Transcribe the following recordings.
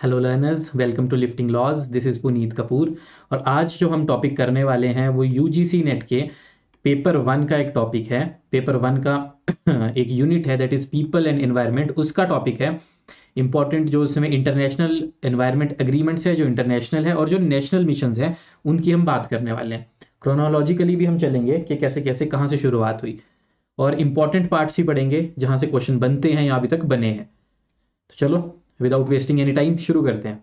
Hello learners, welcome to lifting laws. This is Puneet Kapoor. और आज जो हम टॉपिक करने वाले हैं वो यूजीसी नेट के पेपर वन का एक टॉपिक है। पेपर वन का एक यूनिट है, that is people and environment. उसका टॉपिक है इंपॉर्टेंट, जो उसमें इंटरनेशनल एनवायरनमेंट एग्रीमेंट्स है, जो इंटरनेशनल है, और जो नेशनल मिशंस हैं उनकी हम बात करने वाले हैं। क्रोनोलॉजिकली भी हम चलेंगे कि कैसे कैसे कहाँ से शुरुआत हुई, और इंपॉर्टेंट पार्ट्स ही पढ़ेंगे जहाँ से क्वेश्चन बनते हैं या अभी तक बने हैं। तो चलो, विदाउट वेस्टिंग एनी टाइम शुरू करते हैं।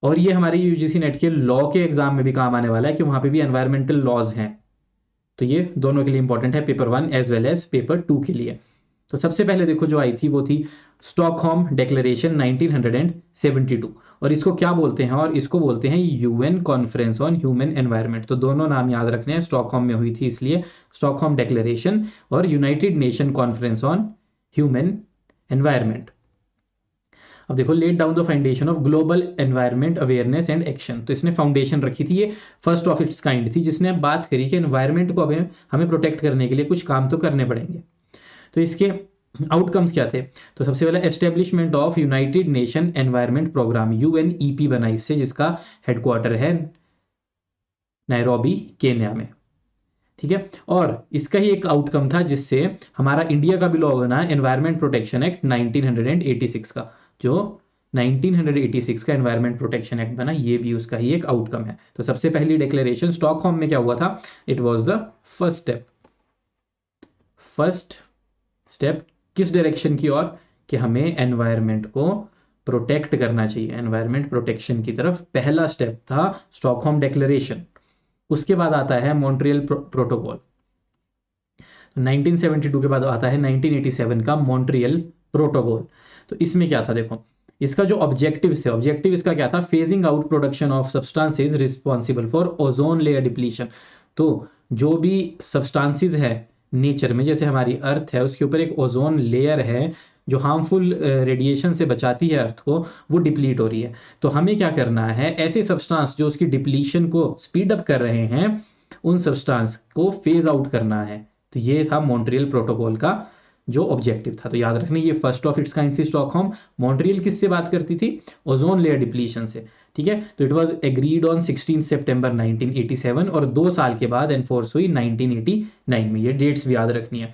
और ये हमारे यूजीसी नेट के लॉ के एग्जाम में भी काम आने वाला है कि वहाँ पे भी एनवायरमेंटल लॉज हैं। तो ये दोनों के लिए इंपॉर्टेंट है, paper one as well as paper two के लिए। तो सबसे पहले देखो जो आई थी वो थी स्टॉकहोम डिक्लेरेशन 1972। और इसको क्या बोलते हैं? और इसको बोलते हैं UN conference on human environment. तो दोनों नाम याद रखने हैं, स्टॉकहोम में हुई थी इसलिए स्टॉकहोम डिक्लेरेशन, और United Nation conference on human environment. अब देखो, laid down the foundation of global environment awareness and action. तो इसने फाउंडेशन रखी थी, ये फर्स्ट ऑफ इट्स काइंड थी, जिसने बात करी कि एनवायरनमेंट को हमें प्रोटेक्ट करने के लिए कुछ काम तो करने पड़ेंगे। तो इसके आउटकम्स क्या थे? तो सबसे पहले establishment of United Nation environment programme, UNEP बना इससे, जिसका हेडक्वार्टर है नैरोबी केन्या में। ठीक है। और इसका ही एक आउटकम था जिससे हमारा इंडिया का भी लॉ बना, एनवायरनमेंट प्रोटेक्शन एक्ट 1986 का। जो 1986 का एनवायरनमेंट प्रोटेक्शन एक्ट बना, ये भी उसका ही एक आउटकम है। तो सबसे पहली डिक्लेरेशन स्टॉकहोम में क्या हुआ था? It was the first step. First step किस डायरेक्शन की ओर? कि हमें एनवायरनमेंट को प्रोटेक्ट करना चाहिए, एनवायरनमेंट प्रोटेक्शन की तरफ पहला स्टेप था स्टॉकहोम डिक्लेरेशन। उसके बाद आता है मॉन्ट्रियल प्रोटोकॉल। 1972 के बाद आता है 1987 का मॉन्ट्रियल प्रोटोकॉल। तो इसमें क्या था देखो, इसका जो ऑब्जेक्टिव है, ऑब्जेक्टिव इसका क्या था? Phasing out production of substances responsible for ozone layer depletion. तो जो भी सब्सटेंसेस है नेचर में, जैसे हमारी अर्थ है, उसके ऊपर एक ओजोन लेयर है जो हार्मफुल रेडिएशन से बचाती है अर्थ को, वो डिप्लीट हो रही है। तो हमें क्या करना है? ऐसे सब्सटेंस जो उसकी डिप्लीशन को स्पीड अप कर रहे हैं, उन सब्सटेंस को फेज आउट करना है। तो ये था मॉन्ट्रियल प्रोटोकॉल का जो ऑब्जेक्टिव था। तो याद रखना, ये फर्स्ट ऑफ इट्स काइंड थी स्टॉकहोम। मॉन्ट्रियल किससे बात करती थी? ओजोन लेयर डिप्लीशन से। ठीक है। तो इट वाज एग्रीड ऑन 16 सितंबर 1987, और 2 साल के बाद एनफोर्स हुई 1989 में। ये डेट्स भी याद रखनी है।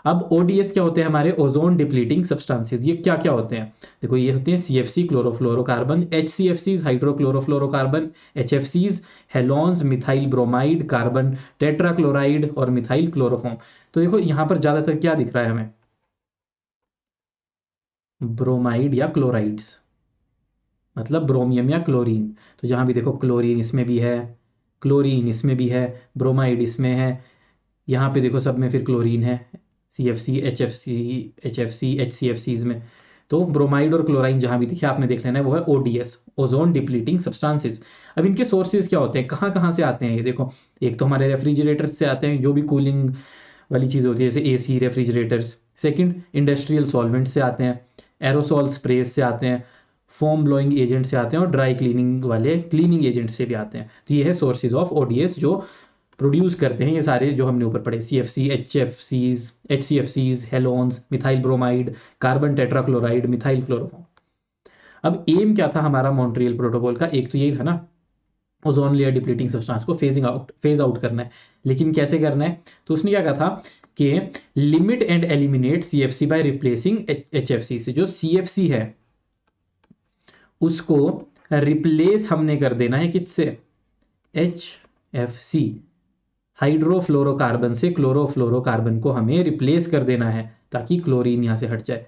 अब ओडीएस क्या होते हैं? हमारे ओजोन डिप्लीटिंग सब्सटेंसेस। ये क्या क्या होते हैं? देखो, ये होते हैं सीएफसी क्लोरोफ्लोरोकार्बन, एचसीएफसीज हाइड्रोक्लोरोफ्लोरोकार्बन, एचएफसीज halons methyl bromide, carbon tetrachloride, और मिथाइल क्लोरोफॉर्म। तो देखो यहाँ पर ज्यादातर क्या दिख रहा है हमें? ब्रोमाइड या क्लोराइड्स, मतलब ब्रोमियम या क्लोरीन। तो जहां भी देखो, क्लोरीन इसमें भी है, क्लोरीन इसमें भी है, ब्रोमाइड इसमें है, यहाँ पे देखो सब में फिर क्लोरीन है, C F C, H F C, H C F Cs में। तो ब्रोमाइड और क्लोराइन जहाँ भी दिखे आपने देख लेना है, वो है ओडीएस, ओजोन डिप्लीटिंग सब्सटेंसेस। अब इनके सोर्सेज क्या होते हैं, कहाँ कहाँ से आते हैं? ये देखो, एक तो हमारे रेफ्रिजरेटर्स से आते हैं, जो भी कूलिंग वाली चीज़ होती है, जैसे AC, refrigerators. Second, industrial solvent से आते हैं, एरोसॉल स्प्रेज से आते हैं, फोम ब्लोइंग एजेंट से आते हैं, और ड्राई क्लीनिंग वाले क्लीनिंग एजेंट से भी आते हैं। तो ये है सोर्सेज ऑफ ओडीएस जो प्रोड्यूस करते हैं ये सारे जो हमने ऊपर पढ़े, C F C, H C F Cs, halons, methyl bromide, carbon tetrachloride, methyl chloroform. अब एम क्या था हमारा मॉन्ट्रियल प्रोटोकॉल का? एक तो यही था ना, ओजोन लेयर डिप्लीटिंग सब्सटेंस को फेज आउट करना है। लेकिन कैसे करना है? तो उसने क्या कहा था कि limit and eliminate CFC by replacing HFC से। जो सीएफसी है उसको रिप्लेस हमने कर देना है किससे? एच एफ सी, हाइड्रोफ्लोरोकार्बन से क्लोरोफ्लोरोकार्बन को हमें रिप्लेस कर देना है, ताकि क्लोरीन यहां से हट जाए।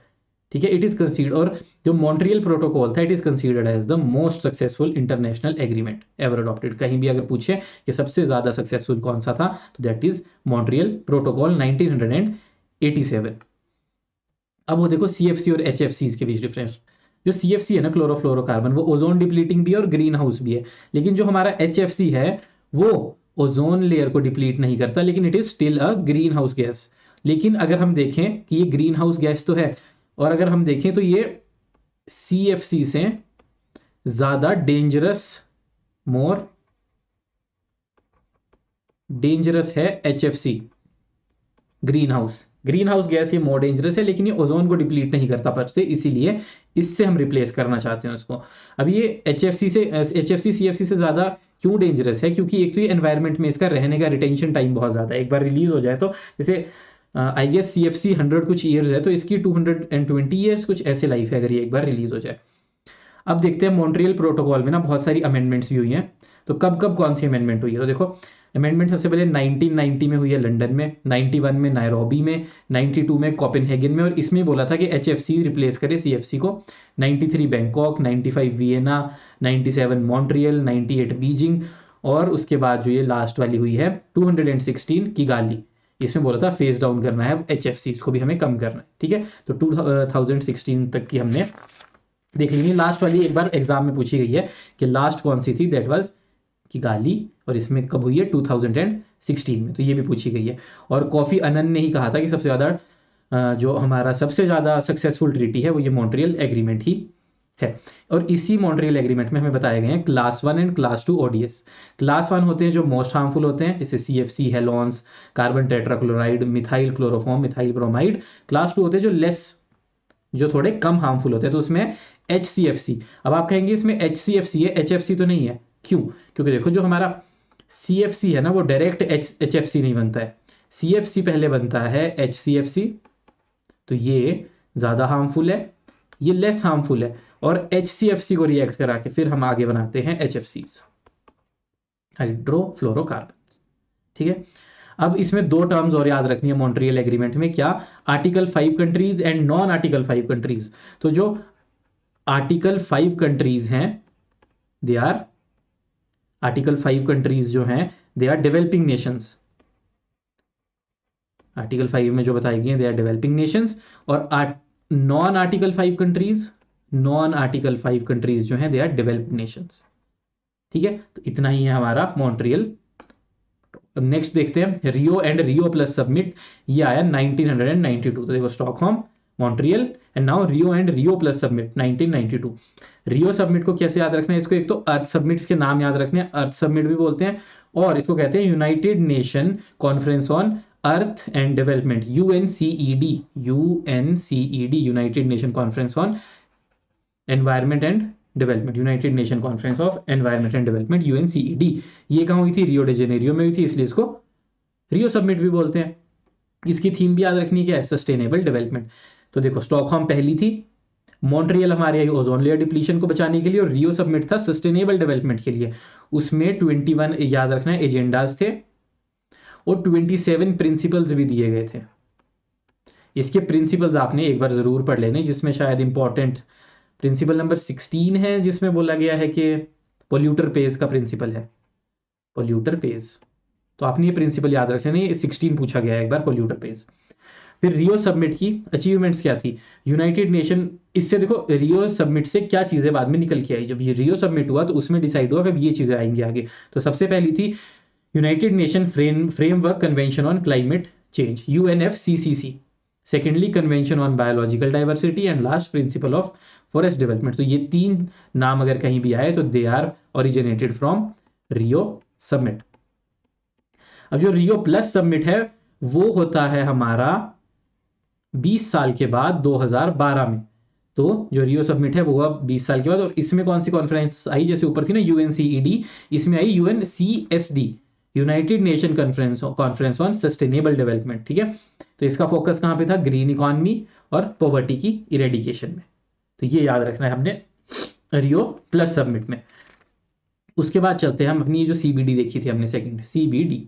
ठीक है। इट इज कंसीडर्ड, और जो मॉन्ट्रियल प्रोटोकॉल था, it is considered as the most successful international agreement ever adopted. कहीं भी अगर पूछे कि सबसे ज्यादा सक्सेसफुल कौन सा था, तो दैट इज मॉन्ट्रियल प्रोटोकॉल 1987। अब वो देखो सीएफसी और एचएफसी के बीच डिफरेंस। जो सीएफसी है ना, क्लोरोफ्लोरोकार्बन, वो ओजोन डिप्लीटिंग भी है और ग्रीन हाउस भी है। लेकिन जो हमारा एचएफसी है वो ओजोन लेयर को डिप्लीट नहीं करता, लेकिन it is still a green house gas. लेकिन अगर हम देखें कि ये ग्रीन हाउस गैस तो है, और अगर हम देखें तो ये सीएफसी से ज्यादा डेंजरस, मोर डेंजरस है एचएफसी। ग्रीन हाउस गैस ये मोर डेंजरस है, लेकिन ये ओजोन को डिप्लीट नहीं करता पर से, इसीलिए इससे हम रिप्लेस करना चाहते हैं उसको। अब ये एचएफसी सीएफसी से ज़्यादा क्यों डेंजरस है, क्योंकि एक तो ये एनवायरनमेंट में इसका रहने का रिटेंशन टाइम बहुत ज़्यादा है, एक बार रिलीज हो जाए तो, जैसे आई गेस सीएफसी 100 कुछ ईयर्स है, तो इसकी 220 ईयर्स कुछ ऐसे लाइफ है अगर ये एक बार रिलीज हो जाए। अब देखते हैं मॉन्ट्रियल प्रोटोकॉल में ना बहुत सारी अमेंडमेंट्स भी हुई हैं, तो कब कब कौन सी अमेंडमेंट हुई है, तो देखो अमेंडमेंट सबसे पहले 1990 में हुई है लंदन में, 91 में नायरोबी में, 92 में कोपेनहेगन में, और इसमें बोला था कि एचएफसी रिप्लेस करे सीएफसी को। 93 बैंकॉक, 95 वियना, 97 मॉन्ट्रियल, 98 बीजिंग, और उसके बाद जो ये लास्ट वाली हुई है 216 किगाली, इसमें बोला था फेस डाउन करना है एचएफसी, इसको भी हमें कम करना है, ठीक है। तो 2016 तक की हमने देख लीजिए। लास्ट वाली एक बार एग्जाम में पूछी गई है कि लास्ट कौन सी थी, दैट वाज किगाली, और इसमें कब हुई है 2016 में, तो ये भी पूछी गई है। और कॉफी अनन ने ही कहा था कि सबसे ज़्यादा जो हमारा सबसे ज़्यादा सक्सेसफुल ट्रीटी है वो ये मॉन्ट्रियल एग्रीमेंट ही है। और इसी मॉन्ट्रियल एग्रीमेंट में हमें बताए गए हैं class 1 and class 2 ODS. Class 1 होते हैं जो मोस्ट हार्मफुल होते हैं, जैसे CFC, halons, carbon tetrachloride, methyl chloroform, methyl bromide. Class 2 होते हैं जो लेस, जो थोड़े कम हार्मफुल होते हैं, तो उसमें HCFC। अब आप कहेंगे इसमें HCFC है, HFC तो नहीं है, क्यों? क्योंकि देखो जो हमारा CFC है ना वो डायरेक्ट HFC नहीं बनता है, CFC पहले बनता है HCFC, तो ये ज़्यादा हार्मफुल है, ये लेस हार्मफुल है, और HCFC को रिएक्ट करा के फिर हम आगे बनाते हैं HFCs, हाइड्रोफ्लोरोकार्बन, ठीक है। अब इसमें दो टर्म्स और याद रखनी है मॉन्ट्रियल एग्रीमेंट में, क्या? Article 5 countries and non article 5 countries. तो जो आर्टिकल 5 कंट्रीज हैं, दे आर, आर्टिकल 5 कंट्रीज जो हैं they are developing nations, article 5 में जो बताई गई हैं दे आर डेवलपिंग नेशंस। और non article 5 countries, non article 5 countries जो हैं दे आर डेवलप्ड नेशंस, ठीक है। तो इतना ही है हमारा मॉन्ट्रियल। नेक्स्ट देखते हैं रियो एंड रियो प्लस सबमिट, ये आया 1992। तो देखो Stockholm, Montreal, and now Rio and Rio plus submit 1992। Rio submit को कैसे याद रखना है, इसको एक तो अर्थ सबमिट्स के नाम याद रखने हैं, अर्थ सबमिट भी बोलते हैं, और इसको कहते हैं United Nation conference on earth and development, UNCED, UNCED, United Nation conference on environment and development, United Nation conference of environment and development, UNCED। ये कहाँ हुई थी? रियो डे जेनेरियो में हुई थी, इसलिए इसको रियो सबमिट भी बोलते हैं। इसकी थीम भी याद रखनी क्या है? Sustainable development. तो देखो स्टॉकहोम पहली थी, मॉन्ट्रियल हमारे ओजोन लेयर डिप्लीशन को बचाने के लिए, और रियो सबमिट था सस्टेनेबल डेवलपमेंट के लिए। उसमें 21 याद रखना है एजेंडाज थे, और 27 प्रिंसिपल्स भी दिए गए थे। इसके प्रिंसिपल्स आपने एक बार जरूर पढ़ लेने, जिसमें शायद इंपॉर्टेंट प्रिंसिपल नंबर 16 है, जिसमें बोला गया है कि पोल्यूटर पेज का प्रिंसिपल है, पोल्यूटर पेज। तो आपने ये प्रिंसिपल याद रखना, ये 16 पूछा गया है एक बार, पोल्यूटर पेज। फिर रियो सबमिट की अचीवमेंट्स क्या थी? यूनाइटेड नेशन, इससे देखो रियो सबमिट से क्या चीज़ें बाद में निकल के आई, जब ये रियो सबमिट हुआ तो उसमें डिसाइड हुआ कि ये चीज़ें आएंगी आगे। तो सबसे पहली थी United Nation framework convention on climate change, UNFCCC। Secondly convention on biological diversity, and last principle of forest development. तो ये तीन नाम अगर कहीं भी आए तो they are originated from Rio summit. अब जो रियो प्लस सबमिट है वो होता है हमारा 20 साल के बाद 2012 में। तो जो रियो सबमिट है वो हुआ 20 साल के बाद, और इसमें कौन सी कॉन्फ्रेंस आई? जैसे ऊपर थी ना UNCED, इसमें आई UNCSD, United Nation conference on sustainable development, ठीक है। तो इसका फोकस कहाँ पे था? ग्रीन इकॉनमी और पॉवर्टी की इरेडिकेशन में। तो ये याद रखना है हमने रियो प्लस सबमिट में। उसके बाद चलते हैं हम अपनी जो CBD देखी थी हमने, second CBD,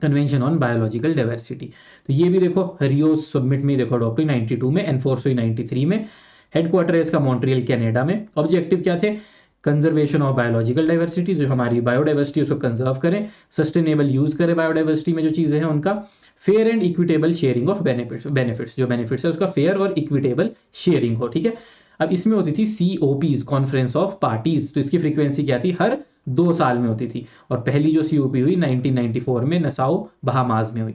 convention on biological diversity. तो ये भी देखो रियो सबमिट में देखो अडॉप्ट हुई 92 में, एनफोर्स हुई 93 में, हेडक्वार्टर है इसका मॉन्ट्रियल कनाडा में। ऑब्जेक्टिव क्या थे? कंजर्वेशन ऑफ बायोलॉजिकल डाइवर्सिटी, जो हमारी बायोडाइवर्सिटी उसको कंजर्व करें, सस्टेनेबल यूज करें बायोडाइवर्सिटी में जो चीज़ें हैं उनका, fair and equitable sharing of benefits, जो बेनिफिट्स है उसका फेयर और इक्विटेबल शेयरिंग हो, ठीक है। अब इसमें होती थी COPs, कॉन्फ्रेंस ऑफ पार्टीज। तो इसकी फ्रीक्वेंसी क्या थी? हर 2 साल में होती थी, और पहली जो COP हुई 1994 में नसाउ बहामास में हुई।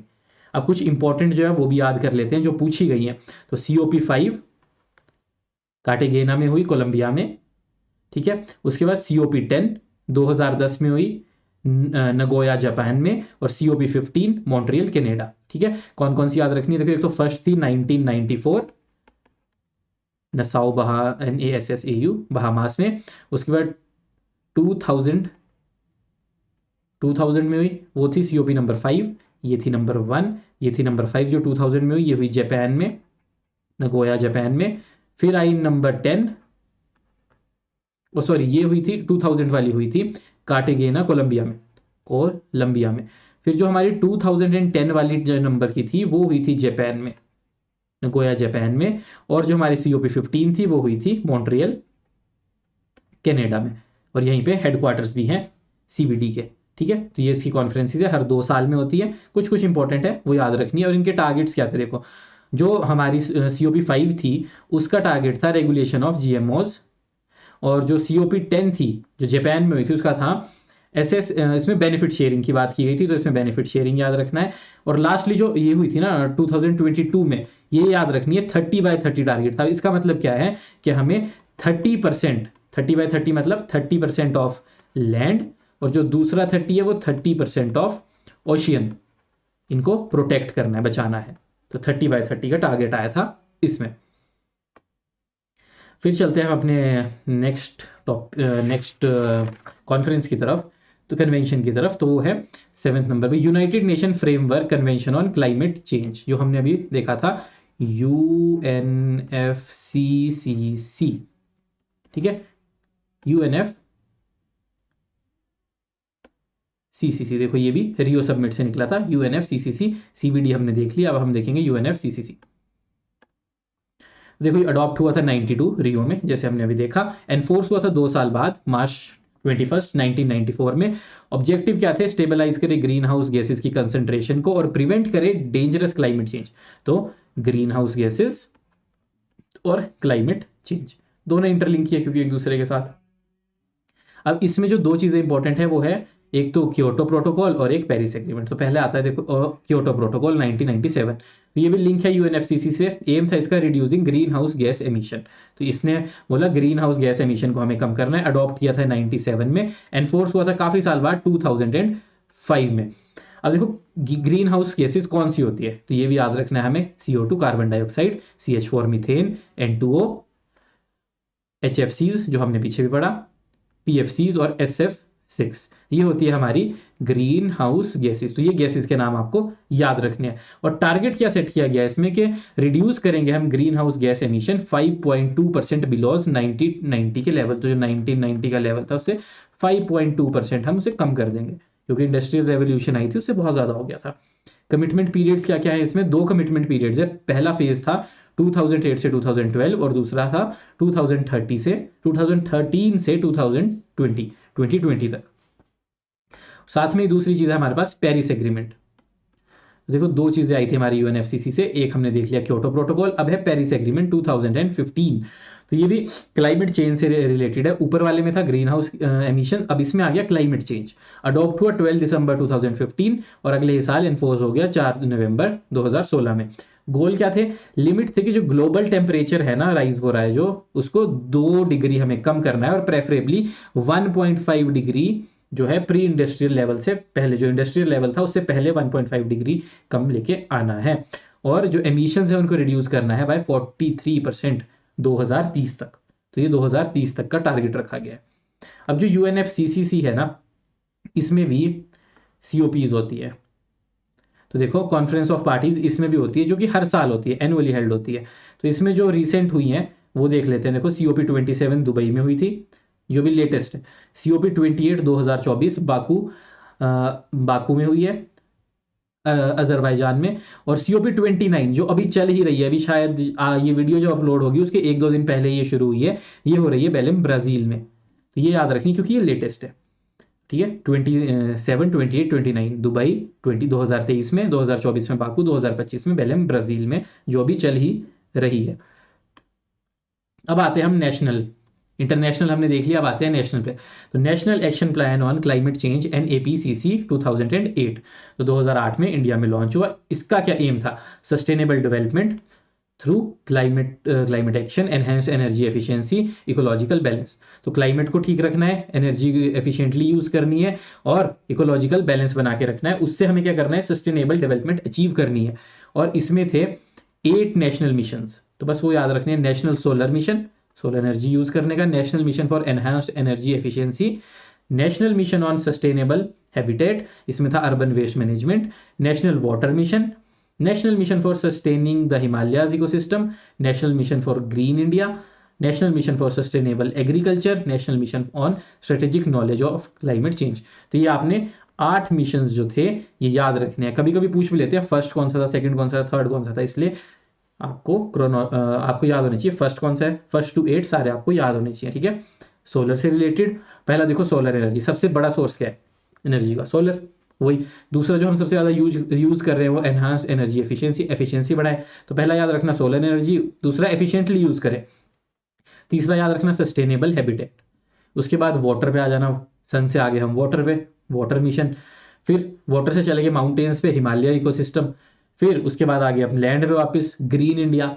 अब कुछ इंपॉर्टेंट जो है वो भी याद कर लेते हैं जो पूछी गई हैं। तो COP 5 कार्टेगेना में हुई, कोलंबिया में, ठीक है। उसके बाद COP 10 2010 में हुई, नगोया जापान में, और COP15 मॉन्ट्रियल कनाडा। ठीक है, कौन कौन सी याद रखनी है? देखो, एक तो फर्स्ट थी 1994 नसाओ NASSAU बहामास में। उसके बाद 2000 में हुई, वो थी COP नंबर 5, ये थी नंबर 1, ये थी नंबर 5 जो 2000 में हुई, ये हुई जापान में, नगोया जापान में। फिर आई नंबर 10, ओ सॉरी, ये हुई थी 2000 वाली हुई थी कार्टेगेना कोलंबिया में। फिर जो हमारी 2010 वाली जो नंबर की थी वो हुई थी जापान में, नगोया जापान में। और जो हमारी COP15 थी वो हुई थी मॉन्ट्रियल कनाडा में, और यहीं पे हेडक्वार्टर्स भी हैं CBD के। ठीक है, तो ये इसकी कॉन्फ्रेंसेज है, हर 2 साल में होती है। कुछ कुछ इंपॉर्टेंट है वो याद रखनी है। और इनके टारगेट्स क्या थे? देखो, जो हमारी COP5 थी उसका टारगेट था रेगुलेशन ऑफ GMOs, और जो COP10 थी जो जापान में हुई थी उसका था इसमें बेनिफिट शेयरिंग की बात की गई थी, तो इसमें बेनिफिट शेयरिंग याद रखना है। और लास्टली जो ये हुई थी ना 2022 में, ये याद रखनी है 30/30 टारगेट था। इसका मतलब क्या है कि हमें 30%, 30/30 मतलब 30% ऑफ लैंड, और जो दूसरा 30 है वो 30% ऑफ ओशियन, इनको प्रोटेक्ट करना है, बचाना है। तो 30/30 का टारगेट आया था इसमें। फिर चलते हैं हम अपने नेक्स्ट कॉन्फ्रेंस की तरफ, तो कन्वेंशन की तरफ। तो वो है 7वें नंबर पे, United Nation framework convention on climate change, जो हमने अभी देखा था UNFCCC। ठीक है, UNFCCC, देखो ये भी रियो सबमिट से निकला था, UNFCCC। CBD हमने देख लिया, अब हम देखेंगे UNFCCC। देखो ये अडॉप्ट हुआ था 92 रियो में, जैसे हमने अभी देखा। एनफोर्स हुआ था 2 साल बाद, मार्च 21 1994 में। ऑब्जेक्टिव क्या थे? स्टेबलाइज करे ग्रीन हाउस गैसेस की कंसंट्रेशन को और प्रिवेंट करे डेंजरस क्लाइमेट चेंज। तो ग्रीन हाउस गैसेस और क्लाइमेट चेंज दोनों इंटरलिंक किए क्योंकि एक दूसरे के साथ। अब इसमें जो 2 चीज़ें इंपॉर्टेंट है वो है, एक तो क्योटो प्रोटोकॉल और एक पेरिस एग्रीमेंट। तो पहले आता है देखो क्योटो प्रोटोकॉल 1997, तो ये भी लिंक है UNFCCC से। एम था इसका reducing green house gas emission, तो इसने बोला ग्रीन हाउस गैस एमिशन को हमें कम करना है। अडॉप्ट किया था 97 में, एनफोर्स हुआ था काफ़ी साल बाद 2005 में। अब देखो ग्रीन हाउस गैसेस कौन सी होती है, तो ये भी याद रखना है हमें, CO2 carbon dioxide, CH4 methane, N2O, HFCs जो हमने पीछे भी पढ़ा, PFCs और SF6, ये होती है हमारी ग्रीन हाउस गैसेस। तो ये गैसेस के नाम आपको याद रखने हैं। और टारगेट क्या सेट किया गया इसमें कि रिड्यूस करेंगे हम greenhouse gas emission 5.2% below 1990 के लेवल। तो जो 1990 का लेवल था उससे 5.2% हम उसे कम कर देंगे, क्योंकि इंडस्ट्रियल रेवोल्यूशन आई थी उससे बहुत ज़्यादा हो गया था। कमिटमेंट पीरियड्स क्या क्या है इसमें? 2 कमिटमेंट पीरियड्स है। पहला फेज था 2008 से 2012, और दूसरा था 2013 से 2020 तक। साथ में ही दूसरी चीज़ है हमारे पास पेरिस एग्रीमेंट। देखो 2 चीज़ें आई थी हमारी UNFCCC से, एक हमने देख लिया क्योटो प्रोटोकॉल, अब है पेरिस एग्रीमेंट 2015। तो ये भी क्लाइमेट चेंज से रिलेटेड है। ऊपर वाले में था ग्रीन हाउस एमिशन, अब इसमें आ गया क्लाइमेट चेंज। अडॉप्ट हुआ 12 दिसंबर 2015, और अगले साल इन्फोर्स हो गया 4 नवंबर 2016 में। गोल क्या थे? लिमिट थे कि जो ग्लोबल टेम्परेचर है ना राइज हो रहा है जो, उसको 2 डिग्री हमें कम करना है, और प्रेफरेबली 1.5 डिग्री जो है प्री इंडस्ट्रियल लेवल से पहले, जो इंडस्ट्रियल लेवल था उससे पहले 1.5 डिग्री कम लेके आना है। और जो एमिशंस है उनको रिड्यूस करना है बाय 43% 2030 तक। तो ये 2030 तक का टारगेट रखा गया है। अब जो UNFCCC है ना, इसमें भी COPs होती है। तो देखो कॉन्फ्रेंस ऑफ पार्टीज इसमें भी होती है, जो कि हर साल होती है, एनुअली हेल्ड होती है। तो इसमें जो रिसेंट हुई हैं वो देख लेते हैं। देखो COP27 दुबई में हुई थी, जो भी लेटेस्ट है। COP28 2024 बाकू में हुई है, अजरबैजान में। और COP29 जो अभी चल ही रही है, अभी शायद ये वीडियो जो अपलोड होगी उसके 1-2 दिन पहले ये शुरू हुई है, ये हो रही है बेलेम ब्राज़ील में। तो ये याद रखनी क्योंकि ये लेटेस्ट है। ठीक है, 27, 28, 29 दुबई 2023 में, 2024 में बाकू, 2025 में बेलेम ब्राज़ील में, जो अभी चल ही रही है। अब आते हैं हम नेशनल, इंटरनेशनल हमने देख लिया, अब आते हैं नेशनल पे। तो national action plan on climate change NAPCC 2008, तो 2008 में इंडिया में लॉन्च हुआ। इसका क्या एम था? Sustainable development through climate action, enhance energy efficiency, ecological balance. तो क्लाइमेट को ठीक रखना है, एनर्जी एफिशिएंटली यूज करनी है और इकोलॉजिकल बैलेंस बना के रखना है। उससे हमें क्या करना है, सस्टेनेबल डेवलपमेंट अचीव करनी है। और इसमें थे 8 नेशनल मिशंस, तो बस वो याद रखने हैं। National solar mission, solar energy use करने का। National mission for enhanced energy efficiency, national mission on sustainable habitat, इसमें था urban waste management. National water mission, national mission for sustaining the Himalayas ecosystem, national mission for green India, national mission for sustainable agriculture, national mission on strategic knowledge of climate change. तो ये आपने 8 mission जो थे ये याद रखने हैं। कभी कभी पूछ भी लेते हैं फर्स्ट कौन सा था, सेकंड कौन सा था, थर्ड कौन सा था, इसलिए आपको याद होनी चाहिए फर्स्ट कौन सा है। फर्स्ट टू 8 सारे आपको याद होने चाहिए, ठीक है। सोलर से रिलेटेड पहला देखो, सोलर एनर्जी सबसे बड़ा सोर्स क्या है एनर्जी का, सोलर, वही। दूसरा जो हम सबसे ज़्यादा यूज कर रहे हैं वो एनहांस एनर्जी एफिशिएंसी, एफिशिएंसी बढ़ाए। तो पहला याद रखना सोलर एनर्जी, दूसरा एफिशिएंटली यूज करें, तीसरा याद रखना सस्टेनेबल हैबिटेट। उसके बाद वाटर पे आ जाना, सन से आगे हम वाटर पे, वाटर मिशन। फिर वाटर से चले गए माउंटेन्स पे, हिमालय इकोसिस्टम। फिर उसके बाद आ गए अपने लैंड पे वापस, ग्रीन इंडिया।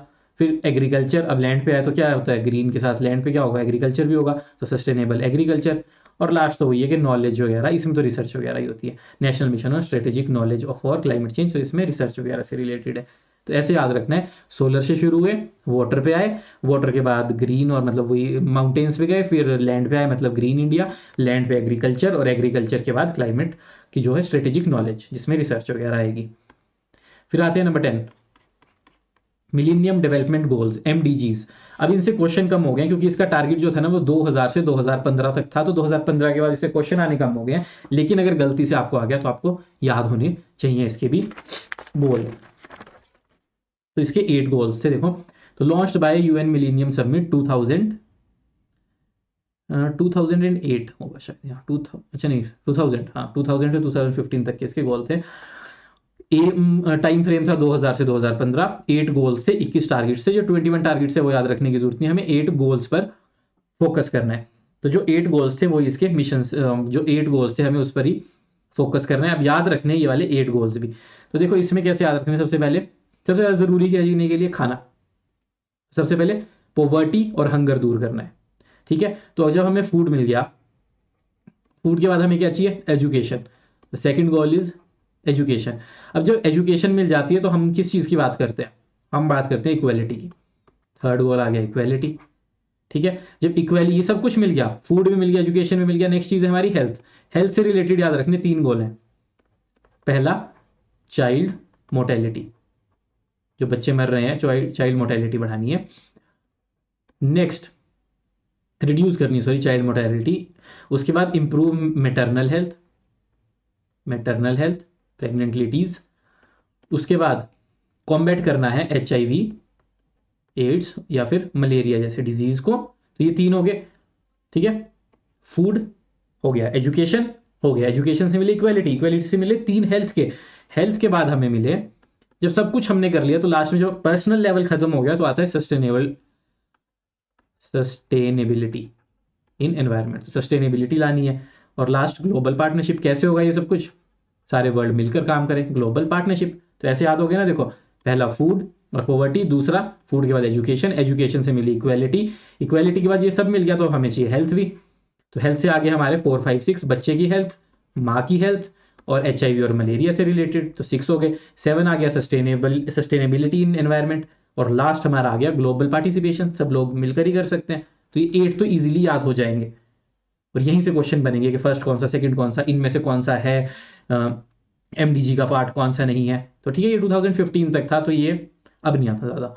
फिर एग्रीकल्चर, अब लैंड पे आए तो क्या होता है, ग्रीन के साथ लैंड पे क्या होगा, एग्रीकल्चर भी होगा, तो सस्टेनेबल एग्रीकल्चर। और लास्ट तो वही है कि नॉलेज वगैरह, इसमें तो रिसर्च वगैरह ही होती है। National mission on strategic knowledge of for climate change, तो इसमें रिसर्च वगैरह से रिलेटेड है। तो ऐसे याद रखना है, सोलर से शुरू हुए, वाटर पे आए, वाटर के बाद ग्रीन और मतलब वही माउंटेन्स पे गए, फिर लैंड पे आए मतलब ग्रीन इंडिया, लैंड पे एग्रीकल्चर, और एग्रीकल्चर के बाद क्लाइमेट की जो है स्ट्रेटेजिक नॉलेज, जिसमें रिसर्च वगैरह आएगी। फिर आते हैं नंबर 10, मिलीनियम डेवलपमेंट गोल्स, एमडीजीज। अब इनसे क्वेश्चन कम हो गए क्योंकि इसका टारगेट जो था ना वो 2000 से 2015 तक था, तो 2015 के बाद इससे क्वेश्चन आने कम हो गए हैं। लेकिन अगर गलती से आपको आ गया तो आपको याद होने चाहिए इसके भी गोल। तो इसके 8 गोल्स थे देखो। तो launched by UN millennium summit 2008 होगा शायद, यहाँ 2000, अच्छा नहीं 2000, हाँ 2000 से 2015 तक के इसके गोल थे। टाइम फ्रेम था 2000 से 2015, 8 गोल्स थे, 21 टारगेट से। जो 21 टारगेट से वो याद रखने की जरूरत नहीं, हमें 8 गोल्स पर फोकस करना है। तो जो 8 गोल्स थे वो इसके मिशन, जो 8 गोल्स थे हमें उस पर ही फोकस करना है। अब याद रखने ये वाले 8 गोल्स भी। तो देखो इसमें कैसे याद रखने, सबसे पहले सबसे ज़्यादा जरूरी क्या है जीने के लिए, खाना। सबसे पहले पोवर्टी और हंगर दूर करना है, ठीक है। तो जब हमें फूड मिल गया, फूड के बाद हमें क्या चाहिए, education. Second goal is education. अब जब एजुकेशन मिल जाती है तो हम किस चीज़ की बात करते हैं, हम बात करते हैं इक्वेलिटी की। थर्ड गोल आ गया इक्वेलिटी, ठीक है। जब इक्वेली ये सब कुछ मिल गया, फूड भी मिल गया, एजुकेशन भी मिल गया, नेक्स्ट चीज़ है हमारी हेल्थ। हेल्थ से रिलेटेड याद रखने 3 गोल हैं। पहला चाइल्ड मोर्टेलिटी, जो बच्चे मर रहे हैं, चाइल्ड मोर्टेलिटी बढ़ानी है। नेक्स्ट रिड्यूस करनी है, सॉरी, चाइल्ड मोर्टेलिटी। उसके बाद improve maternal health, maternal health, pregnant ladies. उसके बाद कॉम्बैट करना है HIV, एड्स या फिर मलेरिया जैसे डिजीज को। तो ये 3 हो गए, ठीक है। फूड हो गया, एजुकेशन हो गया, एजुकेशन से मिले इक्वालिटी, इक्वालिटी से मिले 3 हेल्थ के। हेल्थ के बाद हमें मिले, जब सब कुछ हमने कर लिया तो लास्ट में जो पर्सनल लेवल खत्म हो गया तो आता है सस्टेनेबिलिटी इन एनवायरनमेंट। सस्टेनेबिलिटी लानी है। और लास्ट ग्लोबल पार्टनरशिप। कैसे होगा ये सब कुछ, सारे वर्ल्ड मिलकर काम करें, ग्लोबल पार्टनरशिप। तो ऐसे याद हो गया ना, देखो पहला फूड और पॉवर्टी, दूसरा फूड के बाद एजुकेशन, एजुकेशन से मिली इक्वेलिटी, इक्वेलिटी के बाद ये सब मिल गया तो हमें चाहिए हेल्थ भी। तो हेल्थ से आगे हमारे 4, 5, 6, बच्चे की हेल्थ, माँ की हेल्थ, और HIV और मलेरिया से रिलेटेड, तो 6 हो गए। 7 आ गया सस्टेनेबिलिटी इन एनवायरनमेंट, और लास्ट हमारा आ गया ग्लोबल पार्टिसिपेशन, सब लोग मिलकर ही कर सकते हैं। तो ये 8 तो इजीली याद हो जाएंगे, और यहीं से क्वेश्चन बनेंगे कि फर्स्ट कौन सा, सेकंड कौन सा, इनमें से कौन सा है MDG का पार्ट, कौन सा नहीं है। तो ठीक है, ये 2015 तक था, तो ये अब नहीं आता ज़्यादा।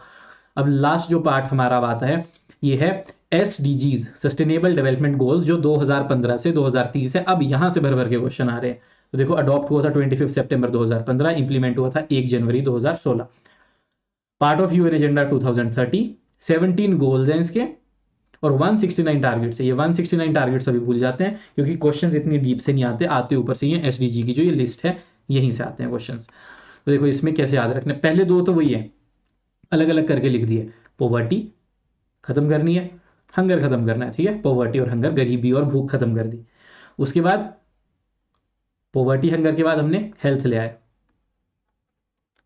अब लास्ट जो पार्ट हमारा अब आता है ये है SDGs, सस्टेनेबल डेवलपमेंट गोल्स, जो 2015 से 2030 है। अब यहाँ से भर भर के क्वेश्चन आ रहे हैं। तो देखो अडॉप्ट हुआ था 25 सितंबर 2015, इंप्लीमेंट हुआ था 1 जनवरी 2016। Part of UN agenda 2030, 17 goals हैं इसके, और 169 टारगेट्स है। ये 169 टारगेट्स अभी भूल जाते हैं क्योंकि क्वेश्चंस इतनी डीप से नहीं आते, आते ऊपर से ही SDG की जो ये लिस्ट है यहीं से आते हैं क्वेश्चंस। तो देखो इसमें कैसे याद रखना, पहले 2 तो वही है, अलग अलग करके लिख दिए। पॉवर्टी खत्म करनी है, हंगर खत्म करना है, ठीक है। पॉवर्टी और हंगर, गरीबी और भूख खत्म कर दी। उसके बाद पॉवर्टी हंगर के बाद हमने हेल्थ ले आए,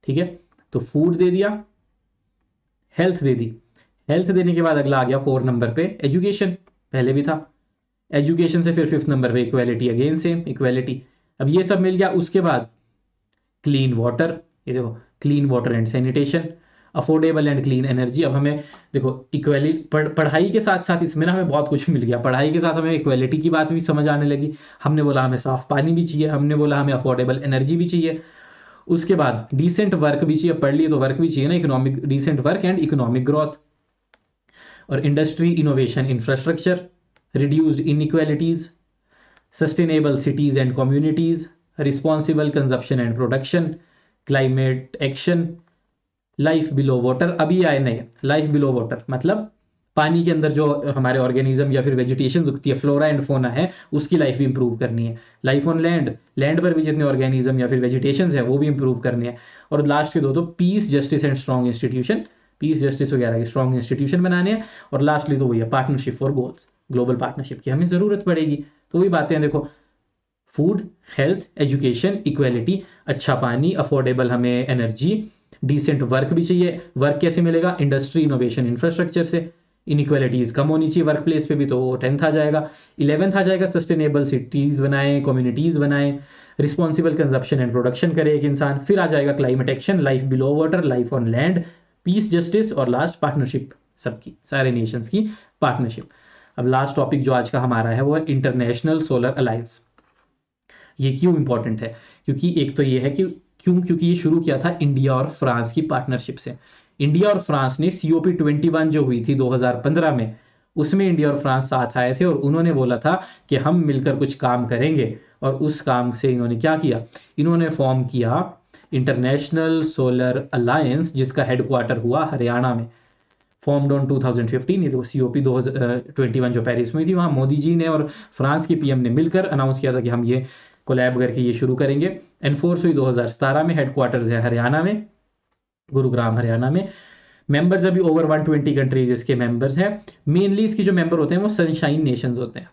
ठीक है। तो फूड दे दिया, हेल्थ दे दी। हेल्थ देने के बाद अगला आ गया 4 नंबर पे एजुकेशन, पहले भी था। एजुकेशन से फिर 5th नंबर पे इक्वालिटी, अगेन सेम इक्वालिटी। अब ये सब मिल गया। उसके बाद क्लीन वाटर, ये देखो clean water and sanitation, affordable and clean energy. अब हमें देखो इक्वालिटी, पढ़ाई के साथ साथ इसमें ना हमें बहुत कुछ मिल गया। पढ़ाई के साथ हमें इक्वालिटी की बात भी समझ आने लगी। हमने बोला हमें साफ पानी भी चाहिए, हमने बोला हमें अफोर्डेबल एनर्जी भी चाहिए। उसके बाद डिसेंट वर्क भी चाहिए, पढ़ लिए तो वर्क भी चाहिए ना, economic decent work and economic growth. और industry, innovation, infrastructure, reduced inequalities, sustainable cities and communities, responsible consumption and production, climate action, life below water. अभी आए नए लाइफ बिलो वाटर, मतलब पानी के अंदर जो हमारे ऑर्गेनिज्म या फिर वेजिटेशन उगती है, फ्लोरा एंड फोना है, उसकी लाइफ भी इंप्रूव करनी है। लाइफ ऑन लैंड, लैंड पर भी जितने ऑर्गेनिज्म या फिर वेजिटेशन है वो भी इंप्रूव करनी है। और लास्ट के दो तो peace, justice and strong institution, peace justice वगैरह की स्ट्रॉन्ग इंस्टीट्यूशन बनाने हैं। और लास्टली तो वही है partnership for goals, global partnership की हमें ज़रूरत पड़ेगी। तो वही बातें हैं देखो, फूड, हेल्थ, एजुकेशन, इक्वालिटी, अच्छा पानी, अफोर्डेबल हमें एनर्जी, डिसेंट वर्क भी चाहिए। वर्क कैसे मिलेगा? इंडस्ट्री, इनोवेशन, इंफ्रास्ट्रक्चर से। इनइक्वालिटीज कम होनी चाहिए वर्क प्लेस पे भी, तो 10th आ जाएगा। 11th आ जाएगा सस्टेनेबल सिटीज बनाए, कम्युनिटीज बनाए, रिस्पॉन्सिबल कंजप्शन एंड प्रोडक्शन करे एक इंसान। फिर आ जाएगा climate action, life below water, life on land, peace, justice, और लास्ट पार्टनरशिप, सबकी, सारे नेशंस की पार्टनरशिप। अब लास्ट टॉपिक जो आज का हमारा है वो है इंटरनेशनल सोलर अलायंस। ये क्यों इंपॉर्टेंट है? क्योंकि एक तो ये है कि क्योंकि ये शुरू किया था इंडिया और फ्रांस की पार्टनरशिप से। इंडिया और फ्रांस ने COP21 जो हुई थी 2015 में, उसमें इंडिया और फ्रांस साथ आए थे और उन्होंने बोला था कि हम मिलकर कुछ काम करेंगे। और उस काम से इन्होंने क्या किया? इन्होंने फॉर्म किया इंटरनेशनल सोलर अलायंस, जिसका हेडक्वार्टर हुआ हरियाणा में। Formed on 2015। ये देखो COP 2021 जो पेरिस में थी, वहाँ मोदी जी ने और फ्रांस के PM ने मिलकर अनाउंस किया था कि हम ये कोलैब करके ये शुरू करेंगे। एनफोर्स हुई 2017 में। हेडक्वार्टर्स है हरियाणा में, गुरुग्राम हरियाणा में। मेंबर्स अभी ओवर 120 कंट्रीज इसके मेंबर्स हैं। मेनली इसके जो मेंबर होते हैं वो सनशाइन नेशंस होते हैं।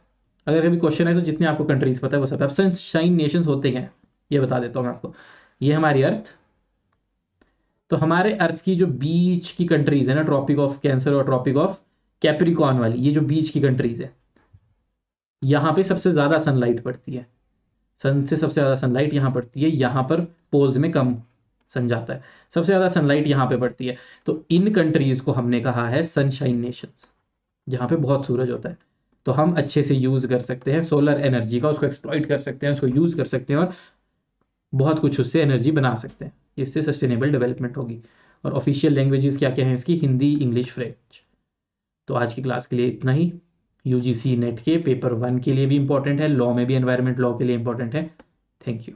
अगर कभी क्वेश्चन है तो जितने आपको कंट्रीज पता है वो सब। अब सनशाइन नेशंस होते हैं ये बता देता हूँ मैं आपको। ये हमारी अर्थ, तो हमारे अर्थ की जो बीच की कंट्रीज है ना, ट्रॉपिक ऑफ कैंसर और ट्रॉपिक ऑफ कैप्रिकॉर्न वाली, ये जो बीच की कंट्रीज है, यहाँ पे सबसे ज्यादा सनलाइट पड़ती है। सन से सबसे ज़्यादा सनलाइट यहाँ पड़ती है। यहाँ पर पोल्स में कम सन जाता है, सबसे ज़्यादा सनलाइट यहाँ पे पड़ती है। तो इन कंट्रीज़ को हमने कहा है सनशाइन नेशंस, जहाँ पे बहुत सूरज होता है। तो हम अच्छे से यूज़ कर सकते हैं सोलर एनर्जी का, उसको एक्सप्लॉइट कर सकते हैं, उसको यूज़ कर सकते हैं और बहुत कुछ उससे एनर्जी बना सकते हैं, जिससे सस्टेनेबल डेवलपमेंट होगी। और ऑफिशियल लैंग्वेजेस क्या क्या हैं इसकी? Hindi, English, French. तो आज की क्लास के लिए इतना ही। UGC नेट के पेपर 1 के लिए भी इंपॉर्टेंट है, लॉ में भी, एनवायरमेंट लॉ के लिए इंपॉर्टेंट है। Thank you.